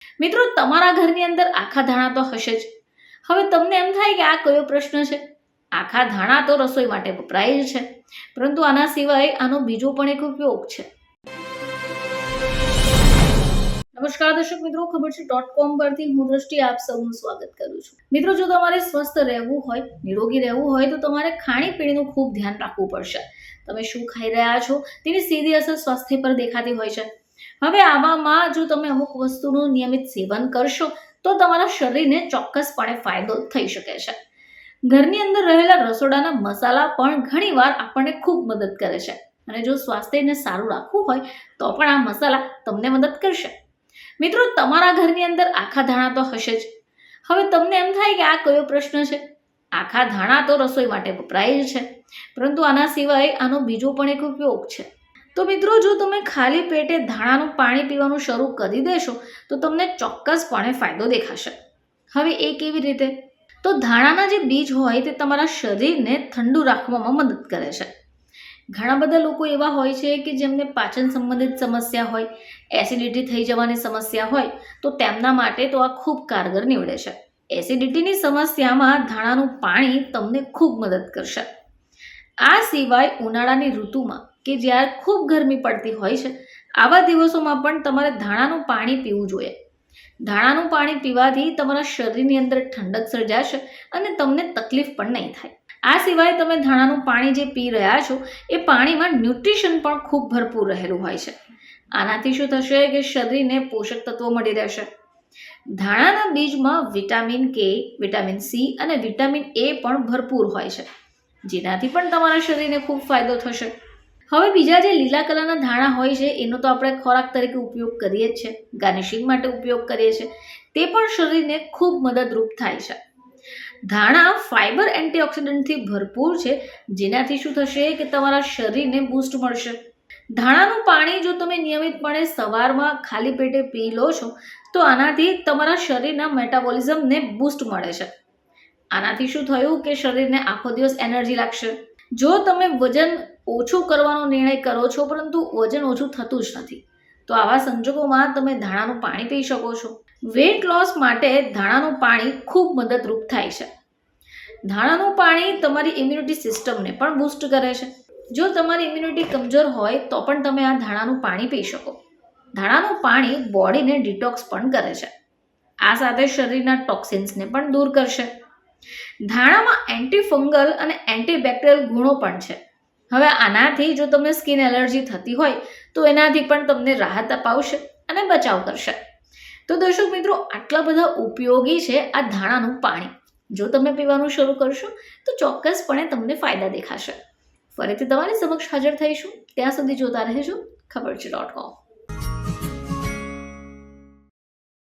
મિત્રો, તમારા ઘરની અંદર આખા ધાણા તો હશે જ. હવે તમને એમ થાય કે આ કયો પ્રશ્ન છે? આખા ધાણા તો રસોઈ માટે વપરાય જ છે, પરંતુ આના સિવાય આનો બીજો પણ એક ઉપયોગ છે. નમસ્કાર દર્શક મિત્રો, ખબર છે .com પરથી હું દ્રષ્ટિ આપ સૌનું સ્વાગત કરું છું. મિત્રો, જો તમારે સ્વસ્થ રહેવું હોય, નિરોગી રહેવું હોય તો તમારે ખાણીપીણીનું ખૂબ ધ્યાન રાખવું પડશે. તમે શું ખાઈ રહ્યા છો તેની સીધી અસર સ્વાસ્થ્ય પર દેખાતી હોય છે. હવે આવામાં જો તમે અમુક વસ્તુનું નિયમિત સેવન કરશો તો તમારા શરીરને ચોક્કસપણે ફાયદો થઈ શકે છે. ઘરની અંદર રહેલા રસોડાના મસાલા પણ ઘણીવાર આપણને ખૂબ મદદ કરે છે, અને જો સ્વાસ્થ્યને સારું રાખવું હોય તો પણ આ મસાલા તમને મદદ કરશે. મિત્રો, તમારા ઘરની અંદર આખા ધાણા તો હશે જ. હવે તમને એમ થાય કે આ કયો પ્રશ્ન છે? આખા ધાણા તો રસોઈ માટે વપરાય જ છે, પરંતુ આના સિવાય આનો બીજો પણ એક ઉપયોગ છે. તો મિત્રો, જો તમે ખાલી પેટે ધાણાનું પાણી પીવાનું શરૂ કરી દેશો તો તમને ચોક્કસપણે ફાયદો દેખાશે. હવે એ કેવી રીતે? તો ધાણાના જે બીજ હોય તે તમારા શરીરને ઠંડુ રાખવામાં મદદ કરે છે. ઘણા બધા લોકો એવા હોય છે કે જેમને પાચન સંબંધિત સમસ્યા હોય, એસિડિટી થઈ જવાની સમસ્યા હોય, તો તેમના માટે તો આ ખૂબ કારગર નીવડે છે. એસિડિટીની સમસ્યામાં ધાણાનું પાણી તમને ખૂબ મદદ કરશે. આ સિવાય ઉનાળાની ઋતુમાં કે જ્યારે ખૂબ ગરમી પડતી હોય છે, આવા દિવસોમાં પણ તમારે ધાણાનું પાણી પીવું જોઈએ. ધાણાનું પાણી પીવાથી તમારા શરીરની અંદર ઠંડક સર્જાશે અને તમને તકલીફ પણ નહીં થાય. આ સિવાય તમે ધાણાનું પાણી જે પી રહ્યા છો એ પાણીમાં ન્યુટ્રિશન પણ ખૂબ ભરપૂર રહેલું હોય છે. આનાથી શું થશે કે શરીરને પોષક તત્વો મળી રહેશે. ધાણાના બીજમાં વિટામિન કે, વિટામિન સી અને વિટામિન એ પણ ભરપૂર હોય છે, જેનાથી પણ તમારા શરીરને ખૂબ ફાયદો થશે. હવે બીજા જે લીલા કલરના ધાણા હોય છે એનો તો આપણે ખોરાક તરીકે ઉપયોગ કરીએ જ છે, ગાર્નિશિંગ માટે ઉપયોગ કરીએ છીએ, તે પણ શરીરને ખૂબ મદદરૂપ થાય છે. ધાણા ફાઇબર એન્ટીઓક્સિડન્ટથી ભરપૂર છે, જેનાથી શું થશે કે તમારા શરીરને બૂસ્ટ મળશે. ધાણાનું પાણી જો તમે નિયમિતપણે સવારમાં ખાલી પેટે પી લો છો તો આનાથી તમારા શરીરના મેટાબોલિઝમને બૂસ્ટ મળે છે. આનાથી શું થયું કે શરીરને આખો દિવસ એનર્જી લાગશે. જો તમે વજન ઓછું કરવાનો નિર્ણય કરો છો પરંતુ વજન ઓછું થતું જ નથી, તો આવા સંજોગોમાં તમે ધાણાનું પાણી પી શકો છો. વેટ લોસ માટે ધાણાનું પાણી ખૂબ મદદરૂપ થાય છે. ધાણાનું પાણી તમારી ઇમ્યુનિટી સિસ્ટમને પણ બૂસ્ટ કરે છે. જો તમારી ઇમ્યુનિટી કમજોર હોય તો પણ તમે આ ધાણાનું પાણી પી શકો. ધાણાનું પાણી બોડીને ડિટોક્સ પણ કરે છે. આ સાથે શરીરના ટોક્સિન્સને પણ દૂર કરશે. ધાણામાં એન્ટીફંગલ અને એન્ટીબેક્ટેરિયલ ગુણો પણ છે. હવે આનાથી જો તમને સ્કિન એલર્જી થતી હોય તો એનાથી પણ તમને રાહત અપાવશે અને બચાવ કરશે. તો દર્શક મિત્રો, આટલા બધા ઉપયોગી છે આ ધાણાનું પાણી. જો તમે પીવાનું શરૂ કરશો તો ચોક્કસપણે તમને ફાયદા દેખાશે. ફરીથી તમારી સમક્ષ હાજર થઈશું. ત્યાં સુધી જોતા રહેજો ખબર છે .com.